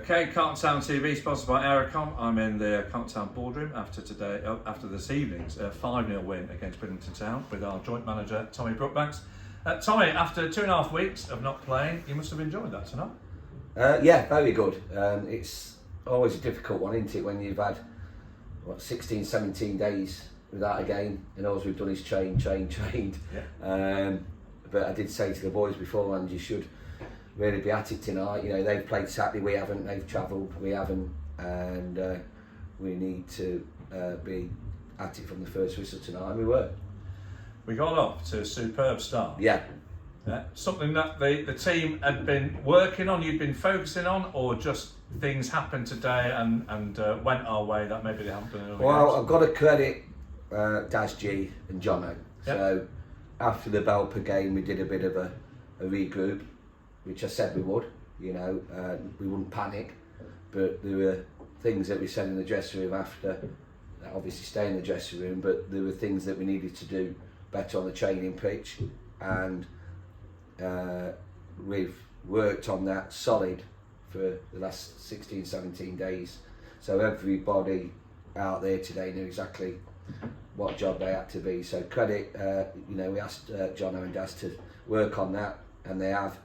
Okay, Carlton Town TV, sponsored by Aerocom. I'm in the Carlton Town boardroom after this evening's 5-0 win against Bridlington Town with our joint manager, Tommy Brookbanks. Tommy, after 2.5 weeks of not playing, you must have enjoyed that tonight. Yeah, very good. It's always a difficult one, isn't it, when you've had 16, 17 days without a game, and all we've done is trained. Yeah. But I did say to the boys beforehand, you should really be at it tonight. You know, they've played Saturday, we haven't. They've travelled, we haven't, and we need to be at it from the first whistle tonight, and we were. We got off to a superb start. Yeah. Something that the team had been working on, you'd been focusing on, or just things happened today and went our way that maybe they haven't done in other games? I've got to credit Daz G and Jono. Yep. So after the Belper game, we did a bit of a regroup, which I said we would. You know, we wouldn't panic, but there were things that we said in the dressing room after. Obviously, stay in the dressing room, but there were things that we needed to do better on the training pitch, and we've worked on that solid for the last 16, 17 days. So everybody out there today knew exactly what job they had to be. So credit, you know, we asked Jono and Daz to work on that, and they have.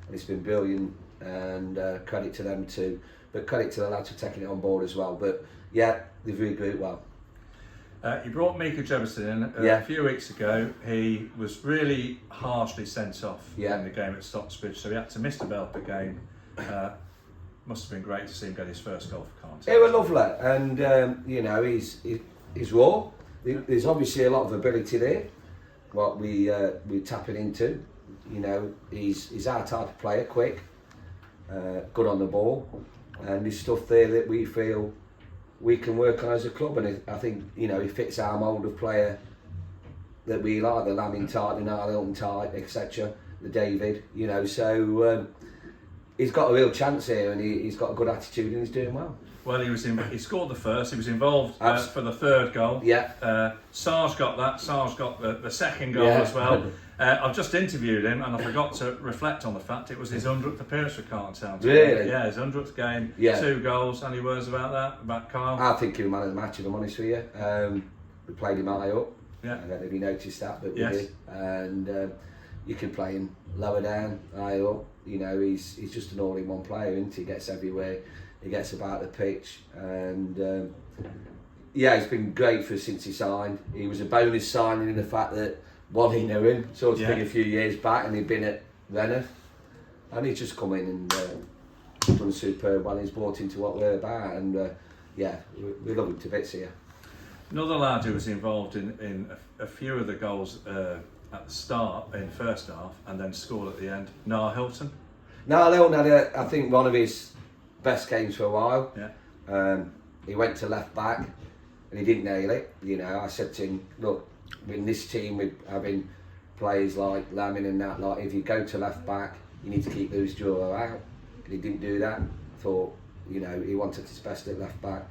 And it's been brilliant, and credit to them too. But credit to the lads for taking it on board as well. But yeah, they've regrouped well. You brought Mika Jefferson in a few weeks ago. He was really harshly sent off in the game at Stocksbridge, so he had to miss the Belper game. Must have been great to see him get his first goal for Carlton. It was lovely, and you know, he's raw. There's obviously a lot of ability there, what we're tapping into. You know, he's our type of player, quick, good on the ball, and there's stuff there that we feel we can work on as a club, and I think, you know, he fits our mould of player that we like, the Lamin type, the Niall Hilton type, etc., the David, you know, so he's got a real chance here, and he's got a good attitude, and he's doing well. Well, he scored the first, he was involved for the third goal. Yeah. Sarge got that, Sarge got the second goal as well. I've just interviewed him, and I forgot to reflect on the fact it was his 100th appearance for Carlton Town. Really? Yeah, his 100th game, 2 goals. Any words about that, about Kyle? I think he was man of the match, if I'm honest with you. We played him high up. Yeah. I don't know if you noticed that, but we did. And you can play him lower down, high up. You know, he's just an all-in-one player, isn't he? He gets everywhere. He gets about the pitch, and it's been great for since he signed. He was a bonus signing in the fact that he knew him sort of thing a few years back, and he'd been at Renner, and he's just come in and done superb well. He's brought into what we're about, and we love him to bits here. Another lad who was involved in a few of the goals at the start in first half and then scored at the end, Niall Hilton. Niall Hilton had I think one of his best games for a while. Yeah. He went to left back and he didn't nail it. You know, I said to him, look, in this team with having players like Lamin and that, like, if you go to left back, you need to keep Lewis Juro out. And he didn't do that. I thought, you know, he wanted his best at left back.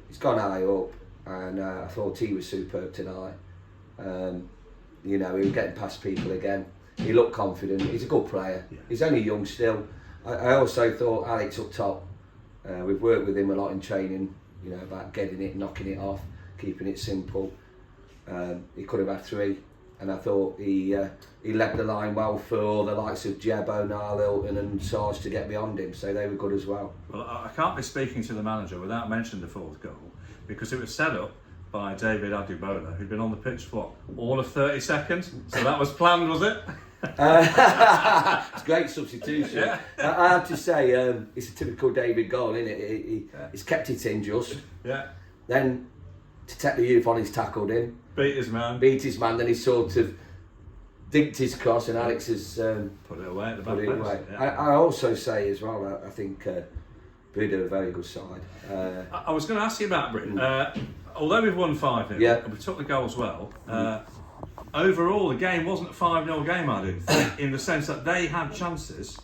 He's gone high up, and I thought he was superb tonight. You know, he was getting past people again. He looked confident. He's a good player. Yeah. He's only young still. I also thought Alex up top. We've worked with him a lot in training, you know, about getting it, knocking it off, keeping it simple. He could have had 3, and I thought he led the line well for all the likes of Jebbo, Niall Hilton and Sarge to get beyond him, so they were good as well. Well, I can't be speaking to the manager without mentioning the 4th goal, because it was set up by David Adubola, who'd been on the pitch for all of 30 seconds, so that was planned, was it? It's a great substitution. Yeah. I have to say, it's a typical David goal, isn't it? He's kept it in just. Yeah. Then to take the youth on, he's tackled him. Beat his man, then he sort of dinked his cross, and Alex has put it away at the back post. Yeah. I also say as well, I think Brid are a very good side. I was going to ask you about Brid. Although we've won 5-0, and we took the goals well, overall the game wasn't a 5-0 game, I didn't think, in the sense that they had chances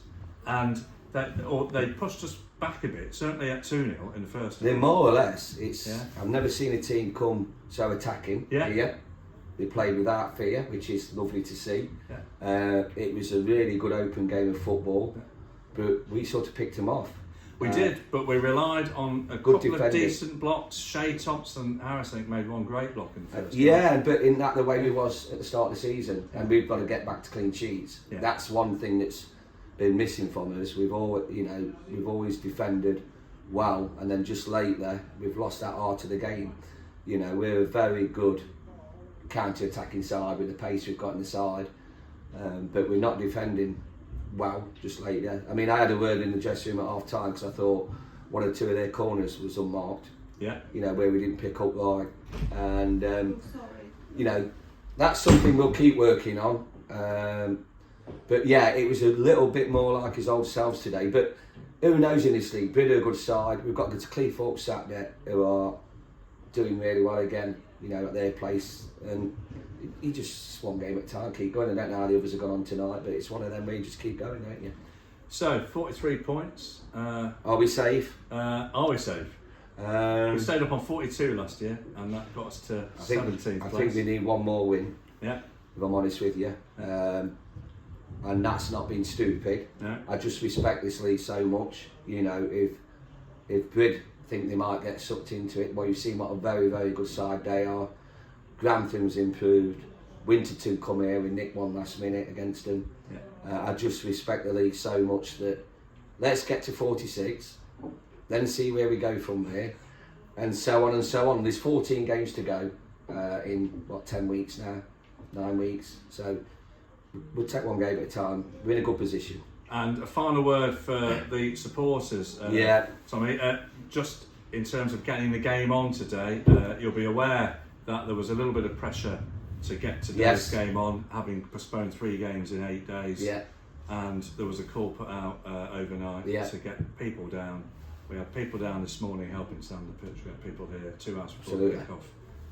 and they pushed us back a bit, certainly at 2-0 in the first half. They're more or less, I've never seen a team come so attacking here. They played without fear, which is lovely to see. It was a really good open game of football, but we sort of picked them off. We did, but we relied on a couple of decent blocks. Shea Thompson and Harris, I think, made one great block in the first half. But in that the way we was at the start of the season, and we've got to get back to clean sheets. Yeah. That's one thing that's been missing from us. We've always defended well, and then just lately we've lost that art of the game. You know, we're a very good counter-attacking side with the pace we've got in the side, but we're not defending well just lately. I mean, I had a word in the dressing room at half time because I thought one or two of their corners was unmarked. Yeah. You know, where we didn't pick up right, and you know, that's something we'll keep working on. But yeah, it was a little bit more like his old selves today. But who knows in this league? Bridlington a good side. We've got the Ctfc sat there who are doing really well again. You know, at their place, and you just one game at a time, keep going. I don't know how the others have gone on tonight, but it's one of them where you just keep going, don't you? So 43 points. Are we safe? Are we safe? We stayed up on 42 last year, and that got us to 17th place. I think we need one more win. Yeah. If I'm honest with you, and that's not being stupid. No. I just respect this league so much. You know, if Brid think they might get sucked into it, well, you've seen what a very, very good side they are. Grantham improved. Winterton come here, we nicked one last minute against them. Yeah. I just respect the league so much that let's get to 46, then see where we go from there, and so on and so on. There's 14 games to go in 10 weeks now, 9 weeks. So we'll take one game at a time. We're in a good position. And a final word for the supporters, Tommy. Just in terms of getting the game on today, you'll be aware that there was a little bit of pressure to get today's game on, having postponed 3 games in 8 days. Yeah. And there was a call put out overnight to get people down. We had people down this morning helping stand the pitch. We had people here 2 hours before kick-off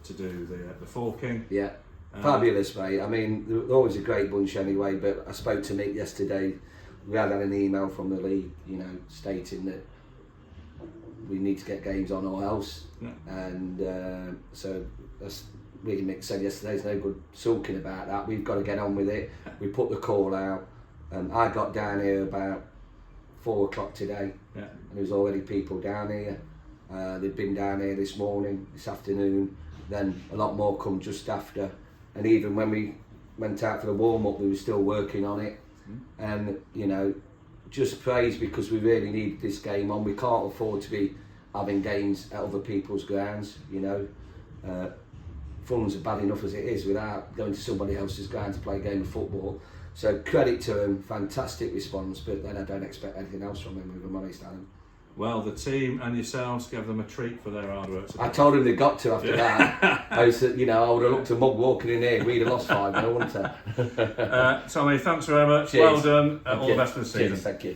to do the forking. Yeah. Fabulous, mate. I mean, they're always a great bunch anyway, but I spoke to Nick yesterday. We had an email from the league, you know, stating that we need to get games on or else. Yeah. And so that's really Mick said yesterday, there's no good sulking about that. We've got to get on with it. We put the call out. I got down here about 4 o'clock today, and there was already people down here. They'd been down here this morning, this afternoon, then a lot more come just after. And even when we went out for the warm-up, we were still working on it. And, you know, just praise, because we really need this game on. We can't afford to be having games at other people's grounds, you know. Funds are bad enough as it is without going to somebody else's ground to play a game of football. So credit to them, fantastic response, but then I don't expect anything else from them, if I'm honest, Alan. Well, the team and yourselves gave them a treat for their hard work today. I told them they got to after that. I said, you know, I would have looked at Mug walking in here, we'd have lost 5-0, wouldn't I? Tommy, thanks very much. Cheers. Well done. All the best for the season. Cheers, thank you.